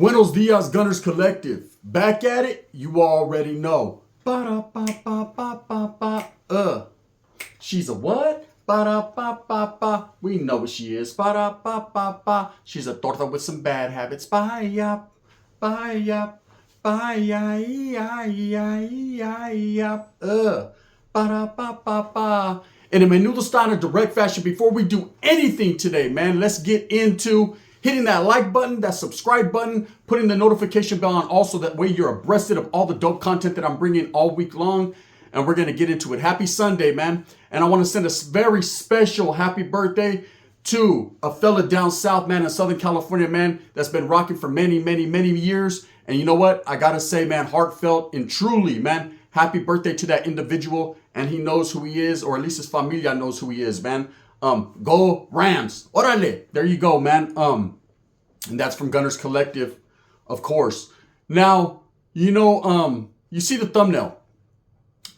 Buenos dias, Gunners Collective. Back at it, you already know. Ba-da-ba-ba-ba-ba-ba. She's a what? Ba-da-ba-ba-ba. We know what she is. Ba-da-ba-ba-ba. She's a torta with some bad habits. Ba-ya, ba-ya, ba-ya-ya-ya-ya. Ba-da-ba-ba-ba. And in Menudo style in direct fashion, before we do anything today, man, let's get into hitting that like button, that subscribe button, putting the notification bell on also. That way you're abreast of all the dope content that I'm bringing all week long. And we're going to get into it. Happy Sunday, man. And I want to send a very special happy birthday to a fella down south, man, in Southern California, man, that's been rocking for many, many, many years. And you know what? I got to say, man, heartfelt and truly, man, happy birthday to that individual. And he knows who he is, or at least his familia knows who he is, man. Go Rams. Orale. There you go, man. And that's from Gunners Collective, of course. Now, you know, you see the thumbnail.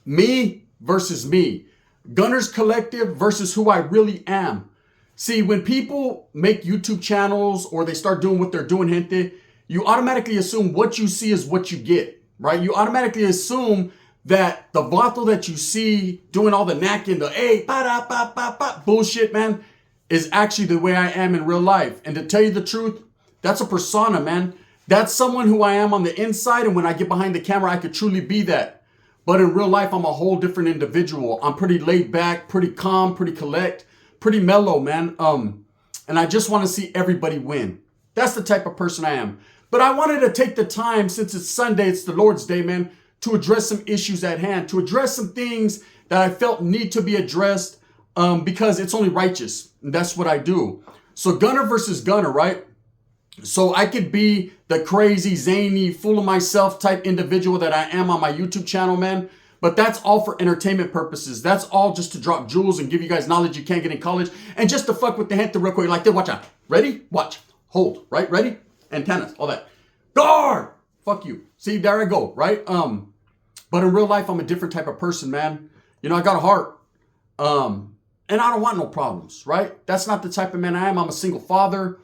Me versus me. Gunners Collective versus who I really am. See, when people make YouTube channels or they start doing what they're doing, gente, you automatically assume what you see is what you get, right? You automatically assume that the vato that you see doing all the knacking, the hey, ba-da-ba-ba-ba bullshit, man, is actually the way I am in real life. And to tell you the truth, that's a persona, man. That's someone who I am on the inside, and when I get behind the camera, I could truly be that. But in real life, I'm a whole different individual. I'm pretty laid back, pretty calm, pretty collect, pretty mellow, man. And I just want to see everybody win. That's the type of person I am. But I wanted to take the time, since it's Sunday, it's the Lord's Day, man, to address some issues at hand, to address some things that I felt need to be addressed because it's only righteous. And that's what I do. So Gunner versus Gunner, right? So I could be the crazy, zany, full of myself type individual that I am on my YouTube channel, man. But that's all for entertainment purposes. That's all just to drop jewels and give you guys knowledge you can't get in college. And just to fuck with the gente real quick like this. Watch out. Ready? Watch. Hold. Right? Ready? Antennas. All that. Guard! Fuck you. See, there I go. Right? But in real life, I'm a different type of person, man. You know, I got a heart. And I don't want no problems, right? That's not the type of man I am. I'm a single father.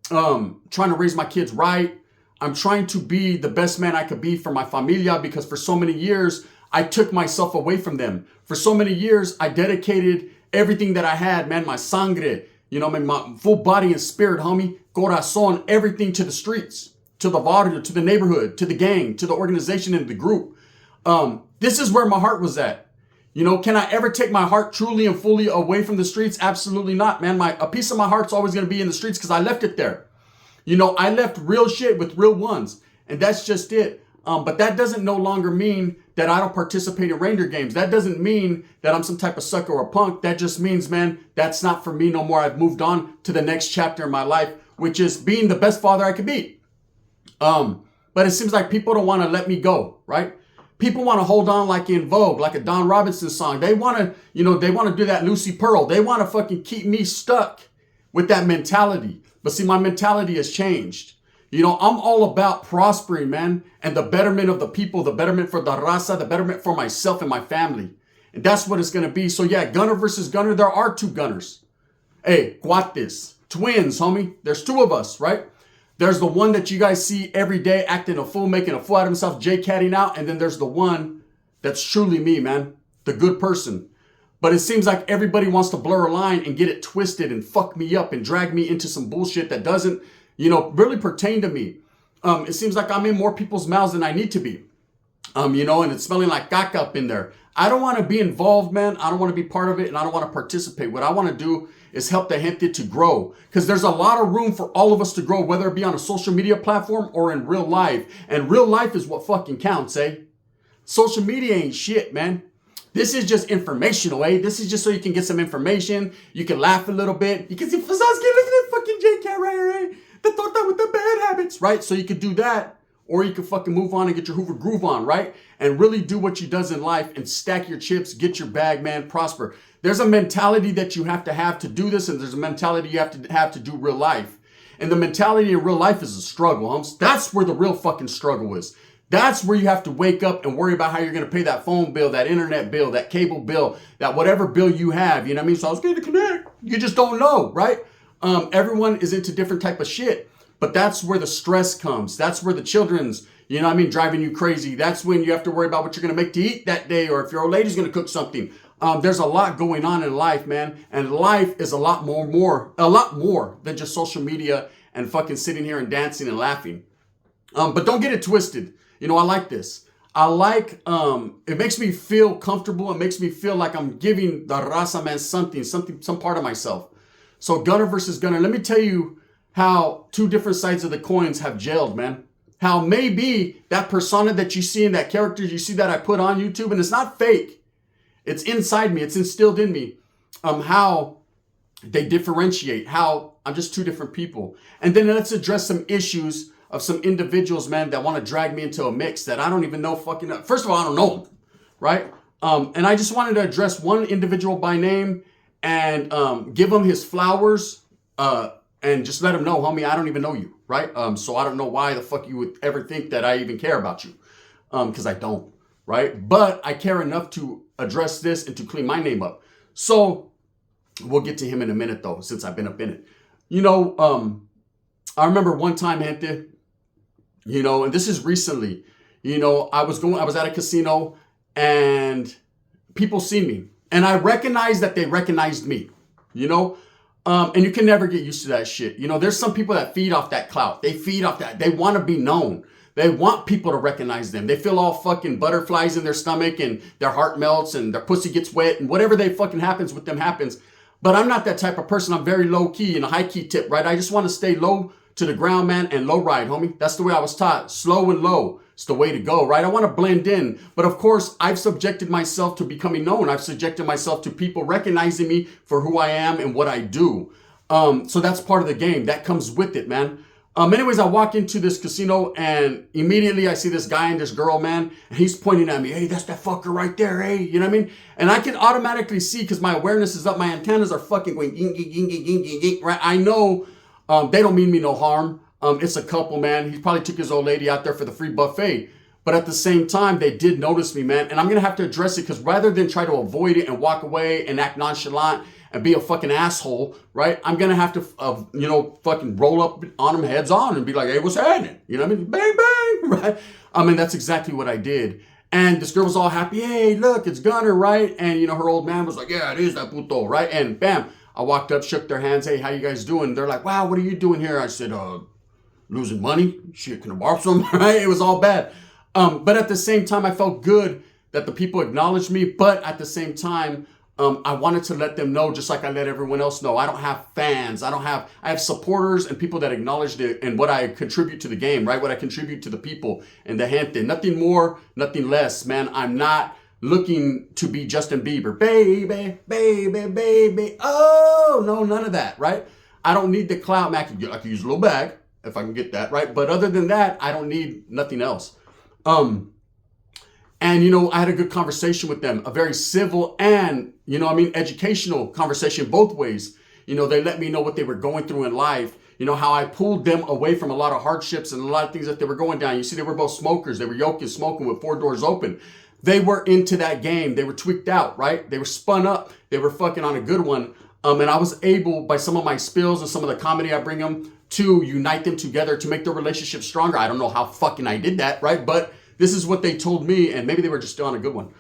Trying to raise my kids right. I'm trying to be the best man I could be for my familia, because for so many years, I took myself away from them. For so many years, I dedicated everything that I had, man, my sangre, you know, my full body and spirit, homie, corazon, everything to the streets, to the barrio, to the neighborhood, to the gang, to the organization and the group. This is where my heart was at. You know, can I ever take my heart truly and fully away from the streets? Absolutely not, man. A piece of my heart's always going to be in the streets because I left it there. You know, I left real shit with real ones, and that's just it. But that doesn't no longer mean that I don't participate in reindeer games. That doesn't mean that I'm some type of sucker or punk. That just means, man, that's not for me no more. I've moved on to the next chapter in my life, which is being the best father I could be. But it seems like people don't want to let me go, right? People want to hold on like in Vogue, like a Don Robinson song. They want to, you know, they want to do that Lucy Pearl. They want to fucking keep me stuck with that mentality. But see, my mentality has changed. You know, I'm all about prospering, man, and the betterment of the people, the betterment for the raza, the betterment for myself and my family. And that's what it's going to be. So yeah, Gunner versus Gunner. There are two Gunners. Hey, cuates, twins, homie. There's two of us, right? There's the one that you guys see every day acting a fool, making a fool out of himself, J-catting out. And then there's the one that's truly me, man, the good person. But it seems like everybody wants to blur a line and get it twisted and fuck me up and drag me into some bullshit that doesn't, you know, really pertain to me. It seems like I'm in more people's mouths than I need to be. You know, and it's smelling like caca up in there. I don't want to be involved, man. I don't want to be part of it, and I don't want to participate. What I want to do is help the gente to grow, because there's a lot of room for all of us to grow, whether it be on a social media platform or in real life. And real life is what fucking counts, eh? Social media ain't shit, man. This is just informational, eh? This is just so you can get some information. You can laugh a little bit. You can see, look at that fucking J-Cat right here, eh? The torta with the bad habits, right? So you could do that. Or you can fucking move on and get your Hoover groove on, right? And really do what you does in life and stack your chips, get your bag, man, prosper. There's a mentality that you have to do this, and there's a mentality you have to do real life. And the mentality in real life is a struggle, homes. That's where the real fucking struggle is. That's where you have to wake up and worry about how you're going to pay that phone bill, that internet bill, that cable bill, that whatever bill you have. You know what I mean? So I was going to connect. You just don't know, right? Everyone is into different type of shit. But that's where the stress comes. That's where the children's, you know what I mean, driving you crazy. That's when you have to worry about what you're going to make to eat that day, or if your old lady's going to cook something. There's a lot going on in life, man. And life is a lot more than just social media and fucking sitting here and dancing and laughing. But don't get it twisted. You know, I like this. I like, it makes me feel comfortable. It makes me feel like I'm giving the raza, man, some part of myself. So Gunner versus Gunner. Let me tell you how two different sides of the coins have gelled, man. How maybe that persona that you see in that character you see that I put on YouTube, and it's not fake. It's inside me. It's instilled in me. How they differentiate. How I'm just two different people. And then let's address some issues of some individuals, man, that want to drag me into a mix that I don't even know fucking. First of all, I don't know them, right? And I just wanted to address one individual by name and give him his flowers. And just let him know, homie, I don't even know you, right? So I don't know why the fuck you would ever think that I even care about you, because I don't, right? But I care enough to address this and to clean my name up. So we'll get to him in a minute, though, since I've been up in it. You know, I remember one time, gente, you know, and this is recently, you know, I was at a casino and people see me and I recognized that they recognized me, you know. And you can never get used to that shit. You know, there's some people that feed off that clout. They feed off that. They want to be known. They want people to recognize them. They feel all fucking butterflies in their stomach and their heart melts and their pussy gets wet and whatever they fucking happens with them happens. But I'm not that type of person. I'm very low key and a high key tip, right? I just want to stay low to the ground, man, and low ride, homie. That's the way I was taught. Slow and low. It's the way to go, right? I want to blend in. But of course, I've subjected myself to becoming known. I've subjected myself to people recognizing me for who I am and what I do. So that's part of the game. That comes with it, man. Anyways, I walk into this casino and immediately I see this guy and this girl, man, and he's pointing at me. Hey, that's that fucker right there, hey. You know what I mean? And I can automatically see, because my awareness is up, my antennas are fucking going, ging, ging, ging, ging, ging, ging, right? I know they don't mean me no harm. It's a couple, man. He probably took his old lady out there for the free buffet. But at the same time, they did notice me, man. And I'm going to have to address it, because rather than try to avoid it and walk away and act nonchalant and be a fucking asshole, right? I'm going to have to, you know, fucking roll up on them heads on and be like, hey, what's happening? You know what I mean? Bang, bang, right? I mean, that's exactly what I did. And this girl was all happy. Hey, look, it's Gunner, right? And, you know, her old man was like, yeah, it is that puto, right? And bam, I walked up, shook their hands. Hey, how you guys doing? They're like, wow, what are you doing here? I said, losing money. Shit, can I borrow some? Right? It was all bad. But at the same time, I felt good that the people acknowledged me. But at the same time, I wanted to let them know, just like I let everyone else know. I don't have fans. I have supporters and people that acknowledge it and what I contribute to the game, right? What I contribute to the people and the gente. Nothing more, nothing less, man. I'm not looking to be Justin Bieber. Baby, baby, baby. Oh, no, none of that, right? I don't need the clout, man. I can use a little bag if I can get that, right? But other than that, I don't need nothing else. And, you know, I had a good conversation with them, a very civil and, you know, educational conversation both ways. You know, they let me know what they were going through in life, you know, how I pulled them away from a lot of hardships and a lot of things that they were going down. You see, they were both smokers. They were yoking, smoking with 4 doors open. They were into that game. They were tweaked out, right? They were spun up. They were fucking on a good one. And I was able, by some of my spills and some of the comedy I bring them, to unite them together to make their relationship stronger. I don't know how fucking I did that, right? But this is what they told me, and maybe they were just still on a good one.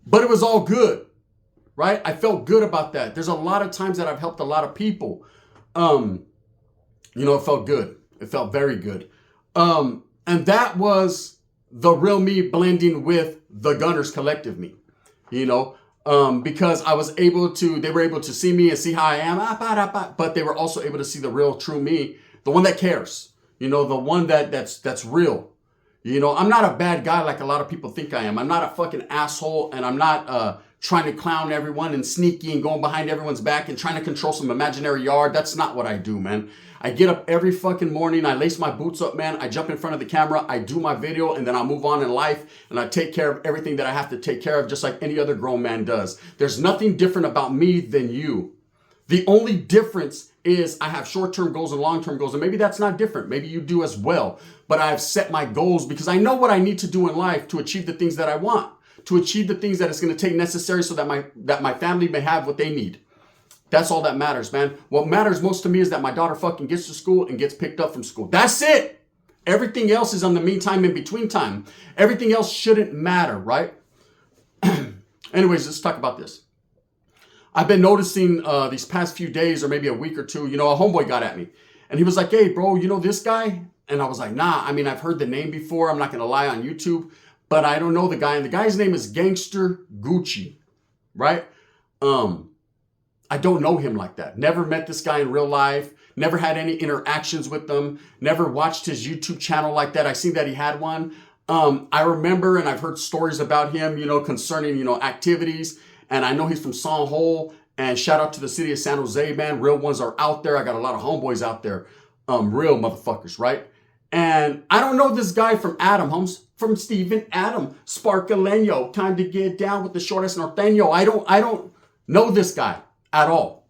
But it was all good, right? I felt good about that. There's a lot of times that I've helped a lot of people. You know, it felt good. It felt very good. And that was the real me blending with the Gunners collective me, you know, because I was able to, they were able to see me and see how I am, but they were also able to see the real true me, the one that cares, you know, the one that's real. You know, I'm not a bad guy like a lot of people think I am. I'm not a fucking asshole, and I'm not trying to clown everyone and sneaky and going behind everyone's back and trying to control some imaginary yard. That's not what I do, man. I get up every fucking morning. I lace my boots up, man. I jump in front of the camera. I do my video, and then I move on in life, and I take care of everything that I have to take care of, just like any other grown man does. There's nothing different about me than you. The only difference is I have short-term goals and long-term goals, and maybe that's not different. Maybe you do as well. But I've set my goals because I know what I need to do in life to achieve the things that I want, to achieve the things that it's going to take necessary so that my family may have what they need. That's all that matters, man. What matters most to me is that my daughter fucking gets to school and gets picked up from school. That's it. Everything else is on the meantime, in between time. Everything else shouldn't matter, right? Anyways, let's talk about this. I've been noticing these past few days or maybe a week or two, you know, a homeboy got at me and he was like, hey, bro, you know this guy? And I was like, nah, I mean, I've heard the name before. I'm not going to lie, on YouTube, but I don't know the guy. And the guy's name is Gangster Gucci, right? I don't know him like that. Never met this guy in real life. Never had any interactions with him. Never watched his YouTube channel like that. I seen that he had one. I remember, and I've heard stories about him, you know, concerning, you know, activities. And I know he's from San Jose. And shout out to the city of San Jose, man. Real ones are out there. I got a lot of homeboys out there. Real motherfuckers, right? And I don't know this guy from Adam, Holmes. From Steven Adam. Sparkaleño. Time to get down with the shortest norteño. I don't know this guy at all.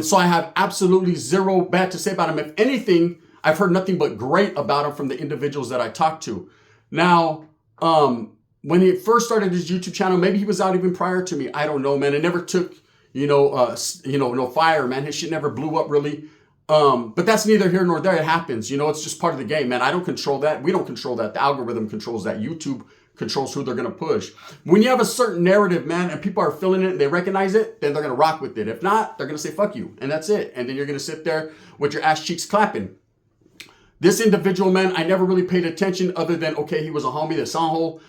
So I have absolutely zero bad to say about him. If anything, I've heard nothing but great about him from the individuals that I talked to. Now, when he first started his YouTube channel, maybe he was out even prior to me. I don't know, man. It never took, no fire, man. His shit never blew up really. But that's neither here nor there. It happens. You know, it's just part of the game, man. I don't control that. We don't control that. The algorithm controls that. YouTube controls who they're going to push. When you have a certain narrative, man, and people are feeling it and they recognize it, then they're going to rock with it. If not, they're going to say, fuck you. And that's it. And then you're going to sit there with your ass cheeks clapping. This individual, man, I never really paid attention other than, okay, he was a homie, the Sanho,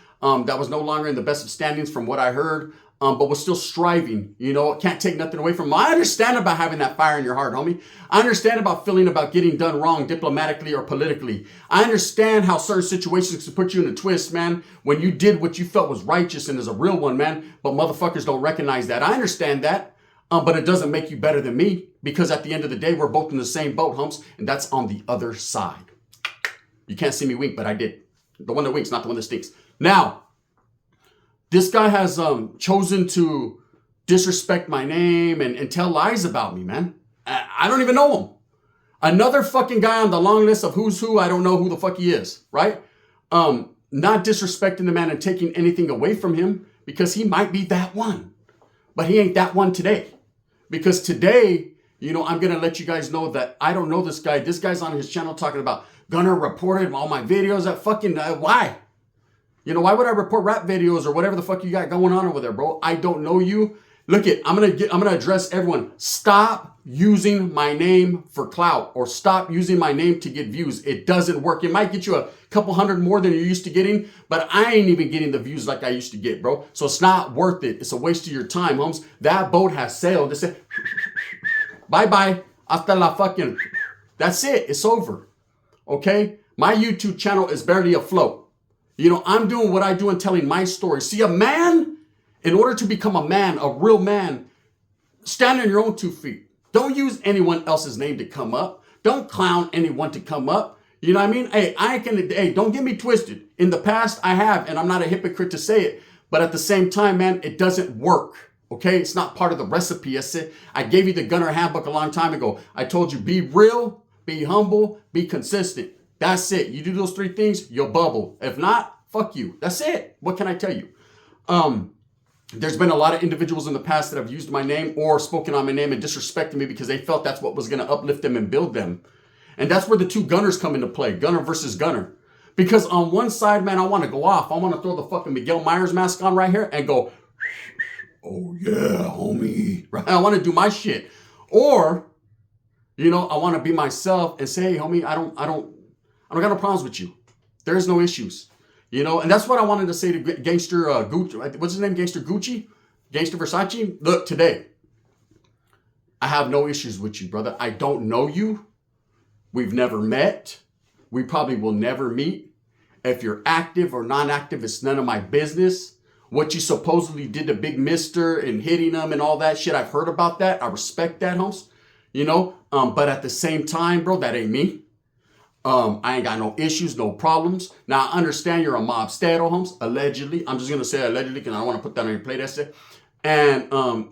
that was no longer in the best of standings from what I heard, but was still striving. You know, can't take nothing away from him. I understand about having that fire in your heart, homie. I understand about feeling about getting done wrong diplomatically or politically. I understand how certain situations can put you in a twist, man, when you did what you felt was righteous and is a real one, man, but motherfuckers don't recognize that. I understand that. But it doesn't make you better than me, because at the end of the day, we're both in the same boat, humps, and that's on the other side. You can't see me wink, but I did. The one that winks, not the one that stinks. Now, this guy has chosen to disrespect my name and tell lies about me, man. I don't even know him. Another fucking guy on the long list of who's who, I don't know who the fuck he is, right? Not disrespecting the man and taking anything away from him, because he might be that one. But he ain't that one today. Because today, you know, I'm going to let you guys know that I don't know this guy. This guy's on his channel talking about Gunner reported all my videos. That fucking, why? You know, why would I report rap videos or whatever the fuck you got going on over there, bro? I don't know you. Look I'm going to address everyone. Stop using my name for clout, or stop using my name to get views. It doesn't work. It might get you a couple hundred more than you're used to getting, but I ain't even getting the views like I used to get, bro. So it's not worth it. It's a waste of your time, homes. That boat has sailed. They said, bye-bye. Hasta la fucking. That's it. It's over. Okay? My YouTube channel is barely afloat. You know, I'm doing what I do and telling my story. See, a man, in order to become a man, a real man, stand on your own 2 feet. Don't use anyone else's name to come up. Don't clown anyone to come up. You know what I mean? Hey, don't get me twisted. In the past, I have, and I'm not a hypocrite to say it, but at the same time, man, it doesn't work. Okay? It's not part of the recipe. I gave you the Gunner handbook a long time ago. I told you, be real, be humble, be consistent. That's it. You do those 3 things, you'll bubble. If not, fuck you. That's it. What can I tell you? There's been a lot of individuals in the past that have used my name or spoken on my name and disrespected me because they felt that's what was going to uplift them and build them. And that's where the 2 Gunners come into play, Gunner versus Gunner. Because on one side, man, I want to go off. I want to throw the fucking Miguel Myers mask on right here and go, oh yeah, homie. Right? I want to do my shit. Or, you know, I want to be myself and say, hey, homie, I don't got no problems with you. There's no issues. You know, and that's what I wanted to say to Gangster Gucci. What's his name? Gangster Gucci? Gangster Versace? Look, today, I have no issues with you, brother. I don't know you. We've never met. We probably will never meet. If you're active or non-active, it's none of my business. What you supposedly did to Big Mister and hitting him and all that shit, I've heard about that. I respect that, Holmes. You know, but at the same time, bro, that ain't me. I ain't got no issues, no problems. Now, I understand you're a mobster, Holmes, allegedly. I'm just going to say allegedly because I don't want to put that on your plate essay. And,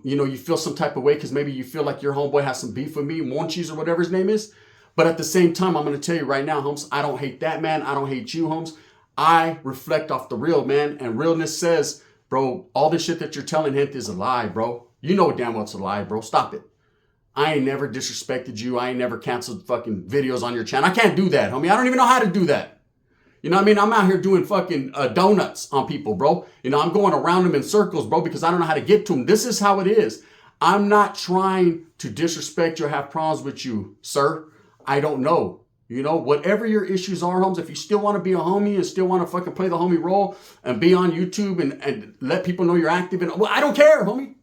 you know, you feel some type of way because maybe you feel like your homeboy has some beef with me, Monchis or whatever his name is. But at the same time, I'm going to tell you right now, Holmes, I don't hate that man. I don't hate you, Holmes. I reflect off the real, man. And realness says, bro, all this shit that you're telling him is a lie, bro. You know damn well it's a lie, bro. Stop it. I ain't never disrespected you. I ain't never canceled fucking videos on your channel. I can't do that, homie. I don't even know how to do that. You know what I mean? I'm out here doing fucking donuts on people, bro. You know, I'm going around them in circles, bro, because I don't know how to get to them. This is how it is. I'm not trying to disrespect you or have problems with you, sir. I don't know. You know, whatever your issues are, homes, if you still want to be a homie and still want to fucking play the homie role and be on YouTube and let people know you're active, and well, I don't care, homie.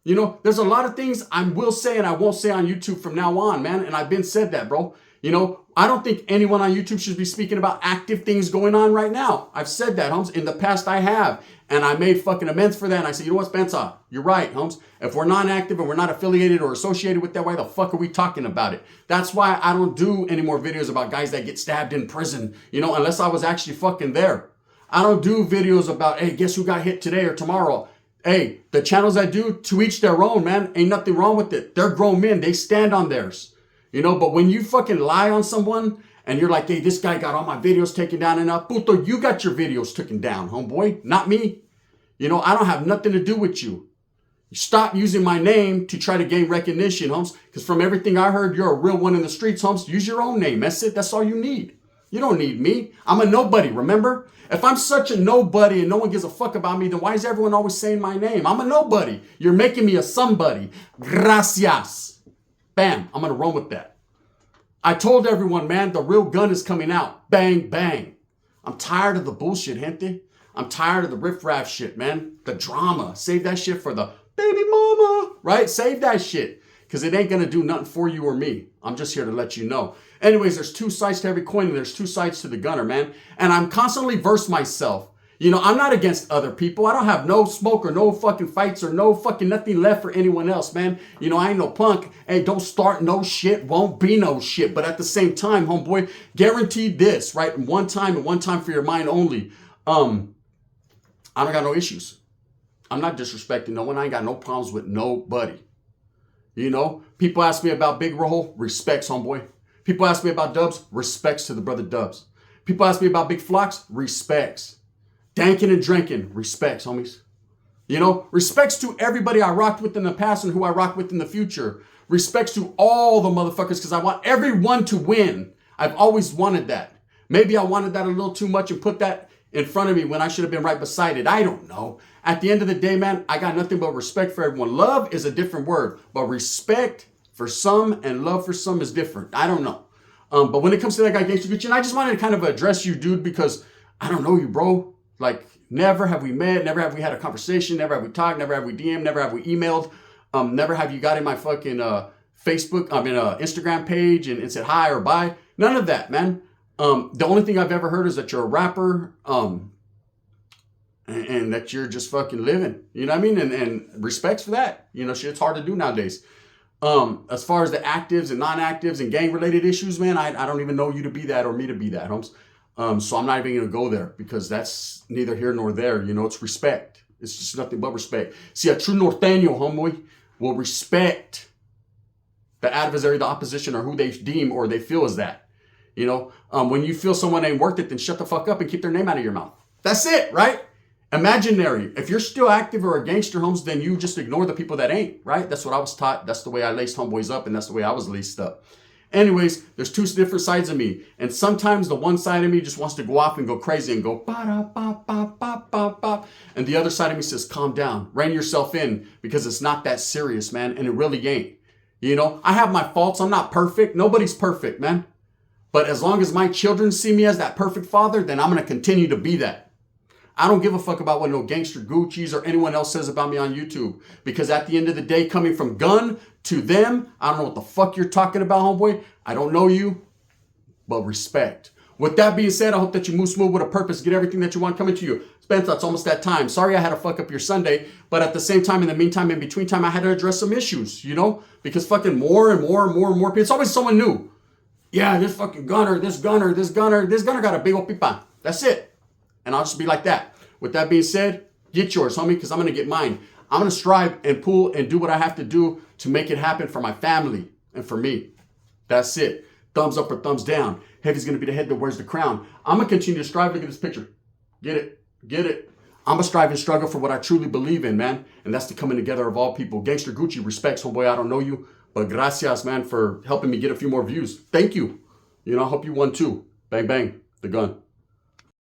You know, there's a lot of things I will say and I won't say on YouTube from now on, man. And I've been said that, bro. You know, I don't think anyone on YouTube should be speaking about active things going on right now. I've said that, Holmes. In the past, I have. And I made fucking amends for that. And I said, you know what, Spencer? You're right, Holmes. If we're non-active and we're not affiliated or associated with that, why the fuck are we talking about it? That's why I don't do any more videos about guys that get stabbed in prison, you know, unless I was actually fucking there. I don't do videos about, hey, guess who got hit today or tomorrow? Hey, the channels I do, to each their own, man. Ain't nothing wrong with it. They're grown men. They stand on theirs. You know, but when you fucking lie on someone and you're like, hey, this guy got all my videos taken down and up, puto, you got your videos taken down, homeboy, not me. You know, I don't have nothing to do with you. Stop using my name to try to gain recognition, Holmes, because from everything I heard, you're a real one in the streets, Holmes. Use your own name. That's it. That's all you need. You don't need me. I'm a nobody, remember? If I'm such a nobody and no one gives a fuck about me, then why is everyone always saying my name? I'm a nobody. You're making me a somebody. Gracias. Bam, I'm going to run with that. I told everyone, man, the real gun is coming out. Bang, bang. I'm tired of the bullshit, gente. I'm tired of the riffraff shit, man. The drama. Save that shit for the baby mama, right? Save that shit because it ain't going to do nothing for you or me. I'm just here to let you know. Anyways, there's two sides to every coin and there's two sides to the gunner, man. And I'm constantly verse myself. You know, I'm not against other people. I don't have no smoke or no fucking fights or no fucking nothing left for anyone else, man. You know, I ain't no punk. Hey, don't start no shit. Won't be no shit. But at the same time, homeboy, guaranteed this, right? One time and one time for your mind only. I don't got no issues. I'm not disrespecting no one. I ain't got no problems with nobody. You know, people ask me about Big Roll. Respects, homeboy. People ask me about Dubs. Respects to the brother Dubs. People ask me about Big Flocks. Respects. Danking and drinking, respects, homies. You know, respects to everybody I rocked with in the past and who I rock with in the future. Respects to all the motherfuckers because I want everyone to win. I've always wanted that. Maybe I wanted that a little too much and put that in front of me when I should have been right beside it. I don't know. At the end of the day, man, I got nothing but respect for everyone. Love is a different word, but respect for some and love for some is different. I don't know. But when it comes to that guy, Gangster Gucci, and I just wanted to kind of address you, dude, because I don't know you, bro. Like, never have we met, never have we had a conversation, never have we talked, never have we DM'd, never have we emailed, never have you got in my fucking Instagram page and said hi or bye. None of that, man. The only thing I've ever heard is that you're a rapper and that you're just fucking living. You know what I mean? And respects for that. You know, shit's hard to do nowadays. As far as the actives and non-actives and gang-related issues, man, I don't even know you to be that or me to be that, Holmes. So I'm not even going to go there because that's neither here nor there. You know, it's respect. It's just nothing but respect. See, a true Norteño, homeboy, will respect the adversary, the opposition, or who they deem or they feel is that. You know, when you feel someone ain't worth it, then shut the fuck up and keep their name out of your mouth. That's it, right? Imaginary. If you're still active or a gangster, Holmes, then you just ignore the people that ain't, right? That's what I was taught. That's the way I laced homeboys up, and that's the way I was laced up. Anyways, there's two different sides of me. And sometimes the one side of me just wants to go off and go crazy and go ba-da-ba-ba-ba-ba-ba. And the other side of me says, calm down, rein yourself in because it's not that serious, man. And it really ain't. You know, I have my faults. I'm not perfect. Nobody's perfect, man. But as long as my children see me as that perfect father, then I'm going to continue to be that. I don't give a fuck about what no Gangster Gucci's or anyone else says about me on YouTube. Because at the end of the day, coming from gun to them, I don't know what the fuck you're talking about, homeboy. I don't know you, but respect. With that being said, I hope that you move smooth with a purpose. Get everything that you want coming to you. Spencer, it's almost that time. Sorry I had to fuck up your Sunday. But at the same time, in the meantime, in between time, I had to address some issues, you know? Because fucking more and more and more and more people. It's always someone new. Yeah, this fucking gunner, this gunner got a big old pipa. That's it. And I'll just be like that. With that being said, get yours, homie, because I'm going to get mine. I'm going to strive and pull and do what I have to do to make it happen for my family and for me. That's it. Thumbs up or thumbs down. Heavy's going to be the head that wears the crown. I'm going to continue to strive. Look at this picture. Get it. Get it. I'm going to strive and struggle for what I truly believe in, man. And that's the coming together of all people. Gangster Gucci respects, homeboy. I don't know you, But gracias, man, for helping me get a few more views. Thank you. You know, I hope you won too. Bang, bang, the gun.